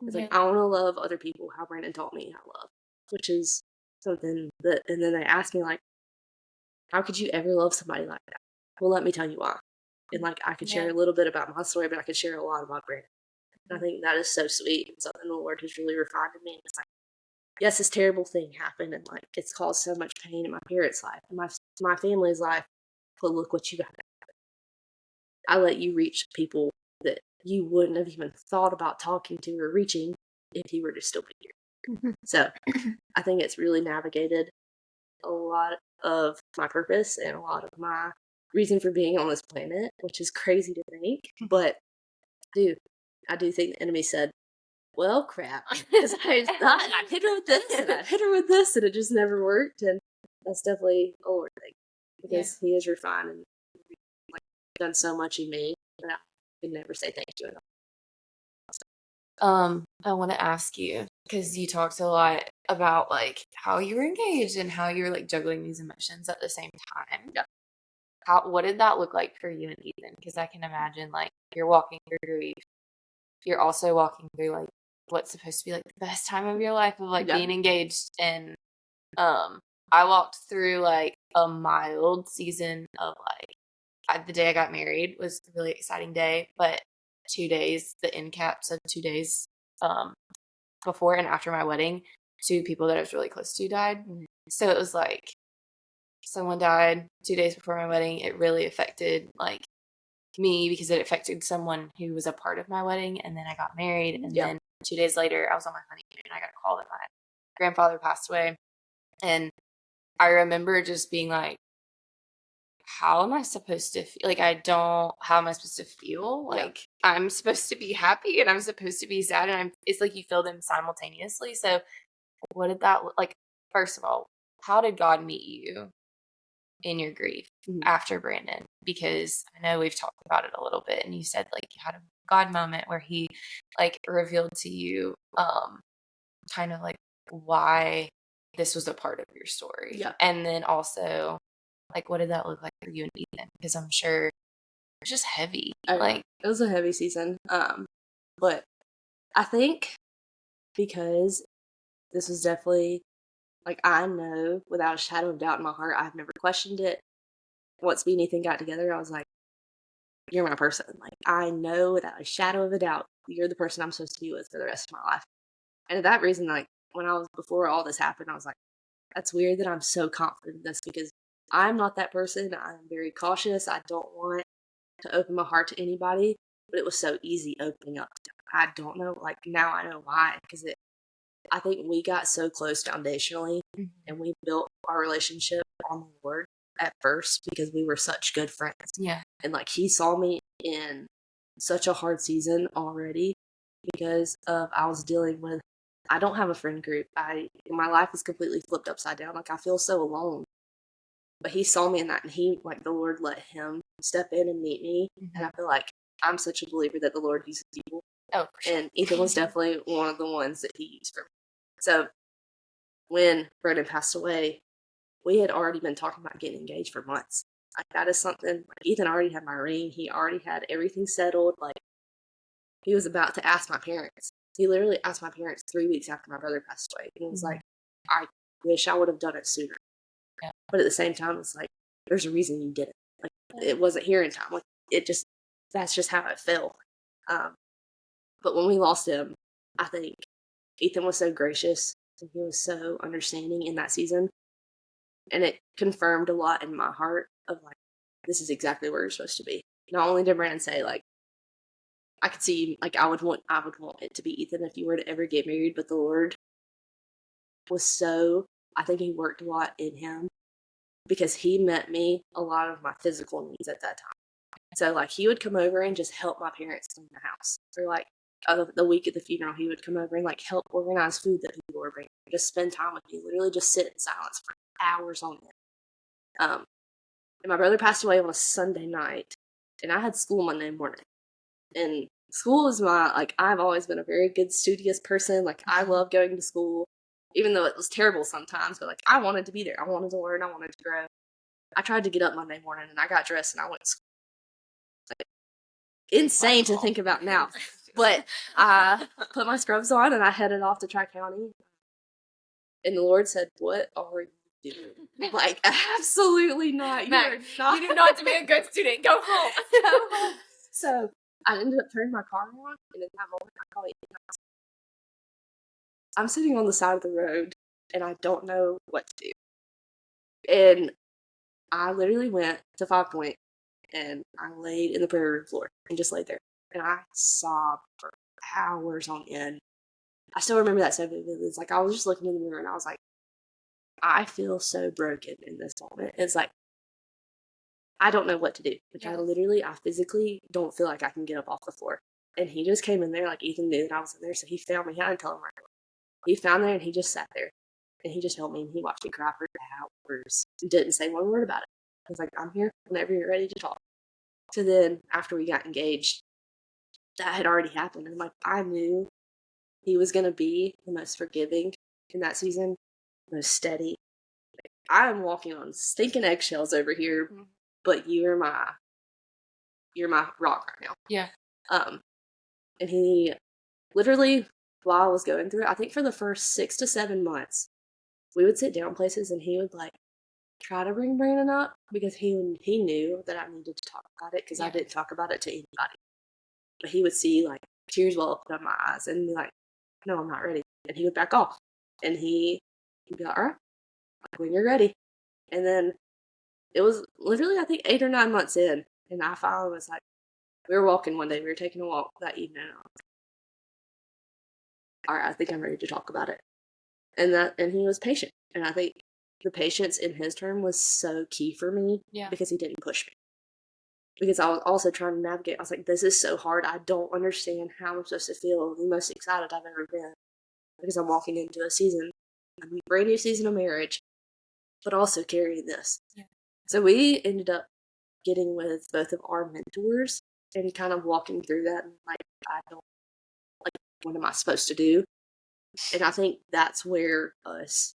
It's like, I want to love other people how Brandon taught me how to love, which is something that, and then they asked me, like, "How could you ever love somebody like that?" Well, let me tell you why. And like, I could share a little bit about my story, but I could share a lot about Brandon. And I think that is so sweet and something the Lord has really refined in me. And it's like, yes, this terrible thing happened, and like it's caused so much pain in my parents' life, and my family's life. But look what you got. I let you reach people that you wouldn't have even thought about talking to or reaching if you were to still be here. So I think it's really navigated a lot of my purpose and a lot of my reason for being on this planet, which is crazy to think. But I do think the enemy said, "Well, crap," because I thought I'd hit her with this and I'd hit her with this, and it just never worked. And that's definitely a Lord thing, because he is refined and like done so much in me that I can never say thank you enough. I want to ask you, because you talked a lot about like how you were engaged and how you were like juggling these emotions at the same time. Yeah. What did that look like for you and Ethan? Because I can imagine like you're walking through grief. You're also walking through like what's supposed to be like the best time of your life of like being engaged and I walked through like a mild season of like the day I got married was a really exciting day, but 2 days, the end caps of 2 days before and after my wedding, 2 people that I was really close to died. Mhm. So it was like someone died 2 days before my wedding. It really affected like me because it affected someone who was a part of my wedding, and then I got married, and Yeah. then 2 days later I was on my honeymoon and I got a call that my grandfather passed away. And I remember just being like, how am I supposed to feel? Like, how am I supposed to feel? Yeah. Like, I'm supposed to be happy and I'm supposed to be sad. And it's like you feel them simultaneously. So, what did that look like? First of all, how did God meet you in your grief Mhm. after Brandon? Because I know we've talked about it a little bit, and you said like you had a God moment where he like revealed to you, kind of like why this was a part of your story. Yeah. And then also, like, what did that look like for you and Ethan? Because I'm sure it's just heavy. Oh, yeah. Like, It was a heavy season. But I think because this was definitely, like, I know without a shadow of doubt in my heart, I've never questioned it. Once me and Ethan got together, I was like, you're my person. Like, I know without a shadow of a doubt, you're the person I'm supposed to be with for the rest of my life. And for that reason, like, before all this happened, I was like, that's weird that I'm so confident in this because I'm not that person. I'm very cautious. I don't want to open my heart to anybody, but it was so easy opening up to him. I don't know, like, now I know why, because I think we got so close foundationally and we built our relationship on the Lord at first because we were such good friends. yeah. And like he saw me in such a hard season already because I was dealing with, I don't have a friend group. My life is completely flipped upside down. Like I feel so alone. But he saw me in that, and the Lord let him step in and meet me. And I feel like I'm such a believer that the Lord uses people. Oh, for sure. And Ethan was definitely one of the ones that he used for me. So when Brendan passed away, we had already been talking about getting engaged for months. Like that is something, like Ethan already had my ring. He already had everything settled. Like he was about to ask my parents. He literally asked my parents 3 weeks after my brother passed away. And he was like, I wish I would have done it sooner. Yeah. But at the same time, it's like, there's a reason you did it. Like it wasn't here in time. Like that's just how it fell. But when we lost him, I think Ethan was so gracious and he was so understanding in that season. And it confirmed a lot in my heart of like, this is exactly where you're supposed to be. Not only did Brandon say like, I could see like I would want it to be Ethan if you were to ever get married, but the Lord was so, I think he worked a lot in him because he met me a lot of my physical needs at that time. So like he would come over and just help my parents clean the house. Or like the week of the funeral, he would come over and like help organize food that people were bringing. Just spend time with me, literally just sit in silence for hours on end. And my brother passed away on a Sunday night, and I had school Monday morning. And school is I've always been a very good studious person. Like I love going to school, even though it was terrible sometimes. But like I wanted to be there. I wanted to learn. I wanted to grow. I tried to get up Monday morning, and I got dressed, and I went to school. Insane to think about now. But I put my scrubs on and I headed off to Tri-County. And the Lord said, "What are you doing?" Like, absolutely not. Mack, you do not to be a good student. Go home. Go home. So I ended up turning my car on, and in that moment, I called Ethan. I'm sitting on the side of the road, and I don't know what to do. And I literally went to 5 Point, and I laid in the prayer room floor and just laid there. And I sobbed for hours on end. I still remember that so vividly. It's like I was just looking in the mirror, and I was like, I feel so broken in this moment. It's like, I don't know what to do. Like, I physically don't feel like I can get up off the floor. And he just came in there, like Ethan knew that I was in there, so he found me. I didn't tell him right away. He found there, and he just sat there. And he just held me, and he watched me cry for hours. And didn't say one word about it. I was like, I'm here whenever you're ready to talk. So then, after we got engaged, that had already happened. And like, I knew he was going to be the most forgiving in that season, most steady. Like, I'm walking on stinking eggshells over here, but you're my rock right now. Yeah. And he literally, while I was going through it, I think for the first 6 to 7 months, we would sit down places and he would like try to bring Brandon up because he knew that I needed to talk about it because I didn't talk about it to anybody. But he would see like tears well up in my eyes and be like, no, I'm not ready. And he would back off. And he'd be like, all right, like, when you're ready. And then it was literally, I think, 8 or 9 months in. And I finally was like, we were walking one day. We were taking a walk that evening. And I was like, all right, I think I'm ready to talk about it. And he was patient. And I think the patience in his term was so key for me because he didn't push me. Because I was also trying to navigate. I was like, this is so hard. I don't understand how I'm supposed to feel the most excited I've ever been. Because I'm walking into a season, a brand new season of marriage, but also carrying this. Yeah. So we ended up getting with both of our mentors and kind of walking through that. And like, I don't, like, what am I supposed to do? And I think that's where us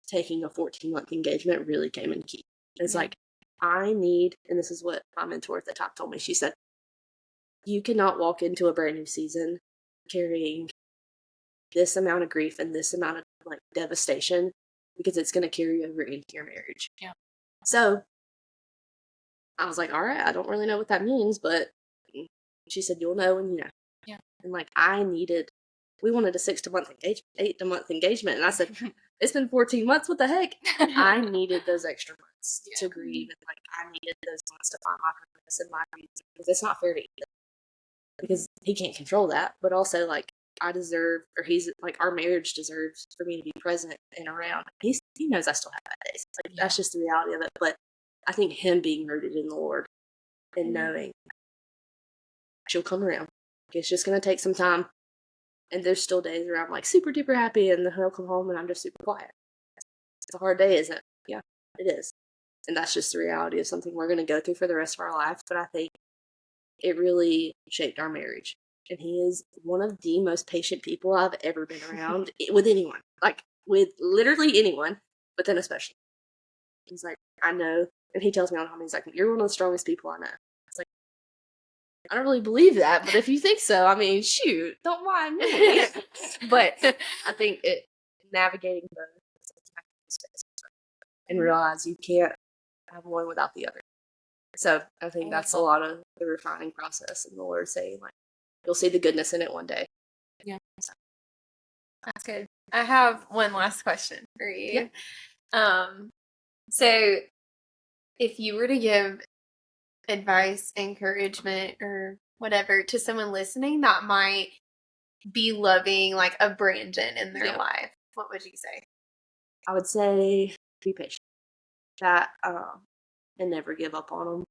taking a 14-month engagement really came in key. It's like, I need, and this is what my mentor at the top told me. She said, you cannot walk into a brand new season carrying this amount of grief and this amount of like devastation because it's going to carry over into your marriage. Yeah. So I was like, all right, I don't really know what that means, but she said, you'll know when you know. Yeah. And like, we wanted a 8-month engagement. And I said, it's been 14 months. What the heck? I needed those extra months to grieve. And like, I needed those months to find my purpose and my reason because it's not fair to either. Because he can't control that. But also like, I deserve, or he's like, our marriage deserves for me to be present and around. He knows I still have bad days. Like, that's just the reality of it. But I think him being rooted in the Lord and knowing she'll come around. It's just going to take some time. And there's still days where I'm like super duper happy and then he'll come home and I'm just super quiet. It's a hard day, isn't it? Yeah, it is. And that's just the reality of something we're going to go through for the rest of our life. But I think it really shaped our marriage. And he is one of the most patient people I've ever been around with anyone. Like, with literally anyone, but then especially. He's like, I know. And he tells me all the time, he's like, you're one of the strongest people I know. It's like, I don't really believe that, but if you think so, I mean, shoot, don't mind me. But I think navigating both and realize you can't have one without the other. So I think that's a lot of the refining process and the Lord saying, like, you'll see the goodness in it one day. Yeah. That's good. I have one last question for you. Yeah. So if you were to give advice, encouragement, or whatever to someone listening that might be loving like a Brandon in their life, what would you say? I would say be patient. And never give up on them.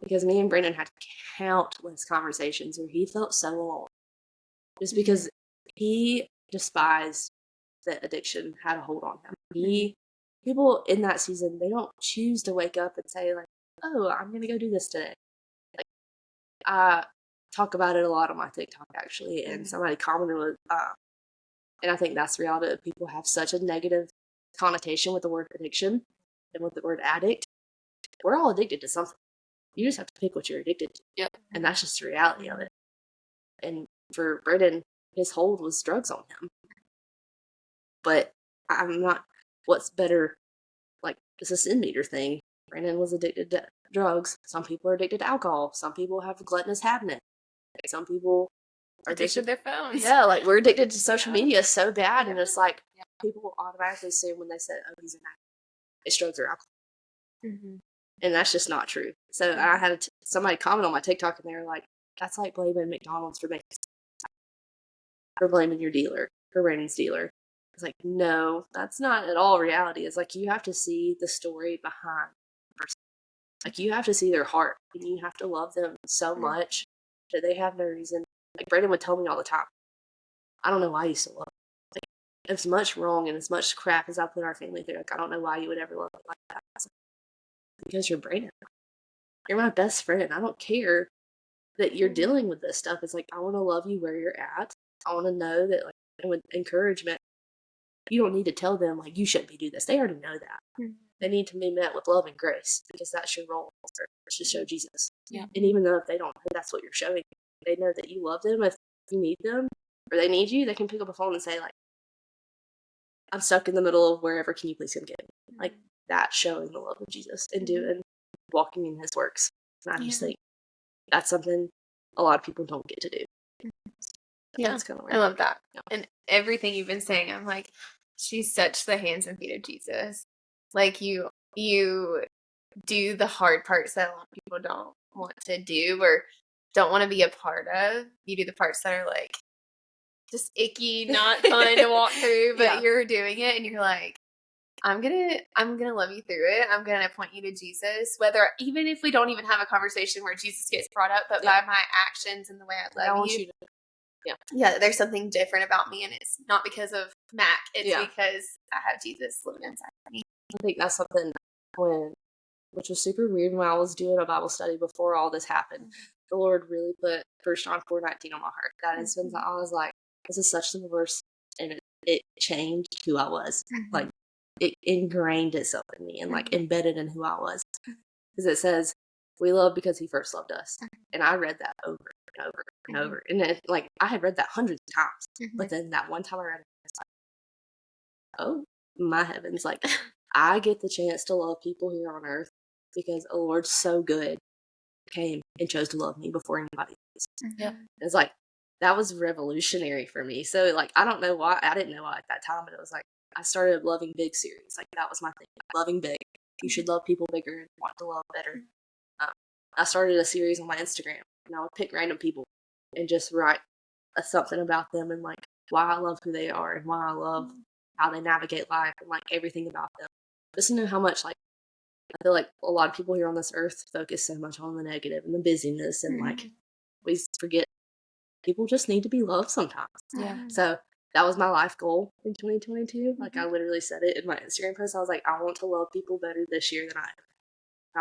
Because me and Brandon had countless conversations where he felt so alone. Just because he despised that addiction had a hold on him. People in that season, they don't choose to wake up and say, like, oh, I'm going to go do this today. Like, I talk about it a lot on my TikTok, actually, and somebody commented with, and I think that's the reality that people have such a negative connotation with the word addiction and with the word addict. We're all addicted to something. You just have to pick what you're addicted to. Yep. And that's just the reality of it. And for Brendan, his hold was drugs on him. But I'm not, what's better, like, it's a sin meter thing. Brandon was addicted to drugs. Some people are addicted to alcohol. Some people have gluttonous habit. Some people are addicted to their phones. Yeah, like, we're addicted to social media so bad. And it's like, people automatically assume when they say, oh, he's an addict, it's drugs or alcohol. Mm-hmm. And that's just not true. So I had somebody comment on my TikTok and they were like, that's like blaming McDonald's for blaming your dealer, for Brandon's dealer. It's like, no, that's not at all reality. It's like, you have to see the story behind the person. Like, you have to see their heart and you have to love them so much that they have no reason. Like, Brandon would tell me all the time, I don't know why you still love them. Like, as much wrong and as much crap as I put our family through, like, I don't know why you would ever love them like that. Because you're Brandon. You're my best friend. I don't care that you're dealing with this stuff. It's like, I want to love you where you're at. I want to know that, like, and with encouragement, you don't need to tell them, like, you shouldn't be doing this. They already know that. Mm-hmm. They need to be met with love and grace because that's your role, to show Jesus. Yeah. And even though if they don't know that's what you're showing, they know that you love them. If you need them or they need you, they can pick up a phone and say, like, I'm stuck in the middle of wherever, can you please come get me? Like, that showing the love of Jesus and walking in his works. And I just think that's something a lot of people don't get to do. Yeah, that's kind of I love that. Yeah. And everything you've been saying, I'm like, she's such the hands and feet of Jesus. Like, you do the hard parts that a lot of people don't want to do or don't want to be a part of. You do the parts that are like just icky, not fun to walk through, but you're doing it and you're like, I'm gonna love you through it. I'm gonna point you to Jesus, even if we don't even have a conversation where Jesus gets brought up, but by my actions and the way I love you. Yeah, there's something different about me, and it's not because of Mack. It's because I have Jesus living inside of me. I think that's something which was super weird when I was doing a Bible study before all this happened. The Lord really put 1 John 4:19 on my heart. That has been, I was like, this is such the verse, and it changed who I was. Like, it ingrained itself in me and like embedded in who I was. Because it says, we love because he first loved us. And I read that over and over and over. And it, like, I had read that hundreds of times. But then that one time I read it, it's like, oh my heavens. Like, I get the chance to love people here on earth because the Lord's so good, came and chose to love me before anybody else. It's like, that was revolutionary for me. So like, I don't know why, I didn't know why at that time, but it was like, I started loving big series. Like, that was my thing. Like, loving big. You should love people bigger and want to love better. I started a series on my Instagram, and I would pick random people and just write something about them and like why I love who they are and why I love how they navigate life and like everything about them. Just to know how much, like, I feel like a lot of people here on this earth focus so much on the negative and the busyness, and like, we forget people just need to be loved sometimes. So that was my life goal in 2022. Like, I literally said it in my Instagram post. I was like, I want to love people better this year than I have.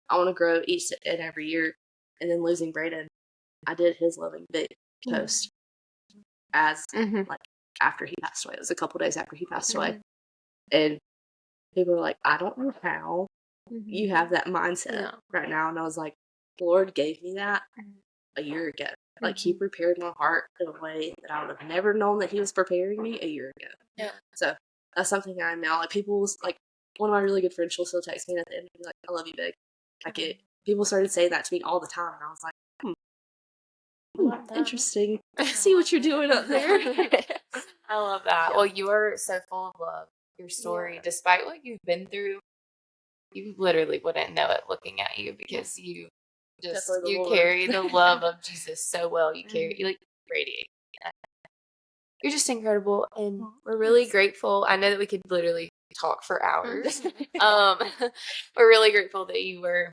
I want to grow each and every year. And then losing Braden, I did his loving big post as like after he passed away. It was a couple days after he passed away, and people were like, I don't know how you have that mindset right now. And I was like, the Lord gave me that a year ago. Like, he prepared my heart in a way that I would have never known that he was preparing me a year ago. So that's something I am now. Like, like, one of my really good friends, she'll still text me at the end and be like, I love you, big. Like, people started saying that to me all the time, and I was like, interesting. I see what you're doing up there. I love that. Well, you are so full of love. Your story, despite what you've been through, you literally wouldn't know it looking at you because you carry the love of Jesus so well. You radiate. You're just incredible, and we're really grateful. I know that we could literally talk for hours. We're really grateful that you were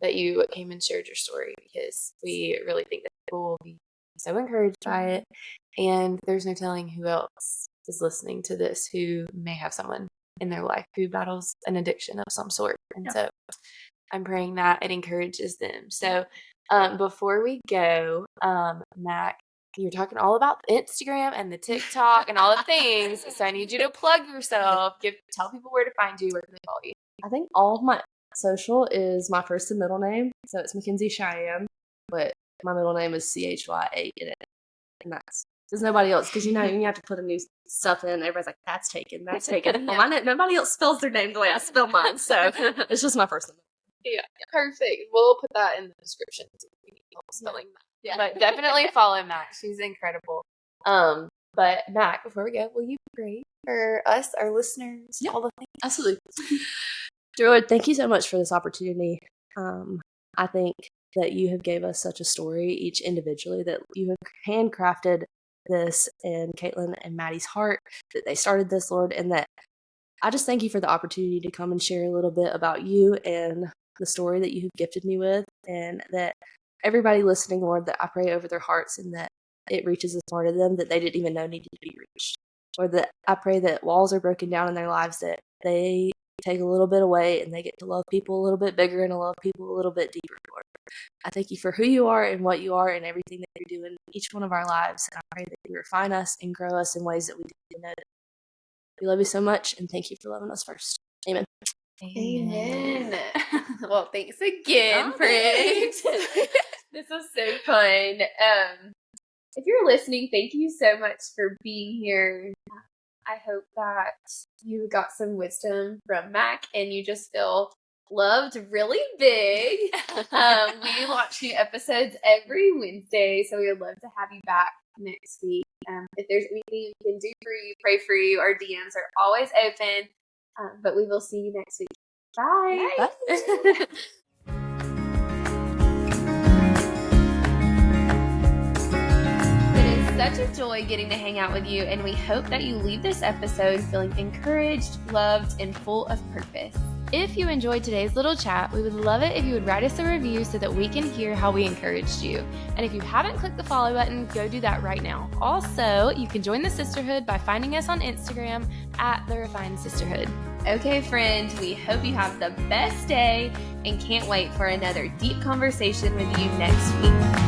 that you came and shared your story, because we really think that people will be so encouraged by it, and there's no telling who else is listening to this who may have someone in their life who battles an addiction of some sort, and so I'm praying that it encourages them. So before we go, Mack, you're talking all about Instagram and the TikTok and all the things. So I need you to plug yourself. Tell people where to find you. Where can they follow you? I think all of my social is my first and middle name. So it's Mackenzie Cheyenne, but my middle name is CHYA in it. And there's nobody else, because you have to put a new stuff in. Everybody's like, that's taken. Well, nobody else spells their name the way I spell mine. So it's just my first and middle. Yeah, perfect. We'll put that in the description so we need help spelling that. Yeah. But definitely follow Mack. She's incredible. But Mack, before we go, will you pray for us, our listeners, all the things? Absolutely. Dear Lord, thank you so much for this opportunity. I think that you have gave us such a story, each individually, that you have handcrafted this in Caitlin and Maddie's heart, that they started this, Lord, and that I just thank you for the opportunity to come and share a little bit about you and the story that you have gifted me with, and that everybody listening, Lord, that I pray over their hearts and that it reaches a part of them that they didn't even know needed to be reached. Or that I pray that walls are broken down in their lives, that they take a little bit away and they get to love people a little bit bigger and to love people a little bit deeper, Lord. I thank you for who you are and what you are and everything that you're doing in each one of our lives. And I pray that you refine us and grow us in ways that we didn't know. We love you so much, and thank you for loving us first. Amen. Amen. Well, thanks again, friends. This was so fun. If you're listening, thank you so much for being here. I hope that you got some wisdom from Mack and you just feel loved really big. We launch new episodes every Wednesday, so we would love to have you back next week. If there's anything we can do for you, pray for you, our DMs are always open. But we will see you next week. Bye. Bye. It is such a joy getting to hang out with you, and we hope that you leave this episode feeling encouraged, loved, and full of purpose. If you enjoyed today's little chat, we would love it if you would write us a review so that we can hear how we encouraged you. And if you haven't clicked the follow button, go do that right now. Also, you can join the sisterhood by finding us on Instagram at The Refined Sisterhood. Okay, friends, we hope you have the best day and can't wait for another deep conversation with you next week.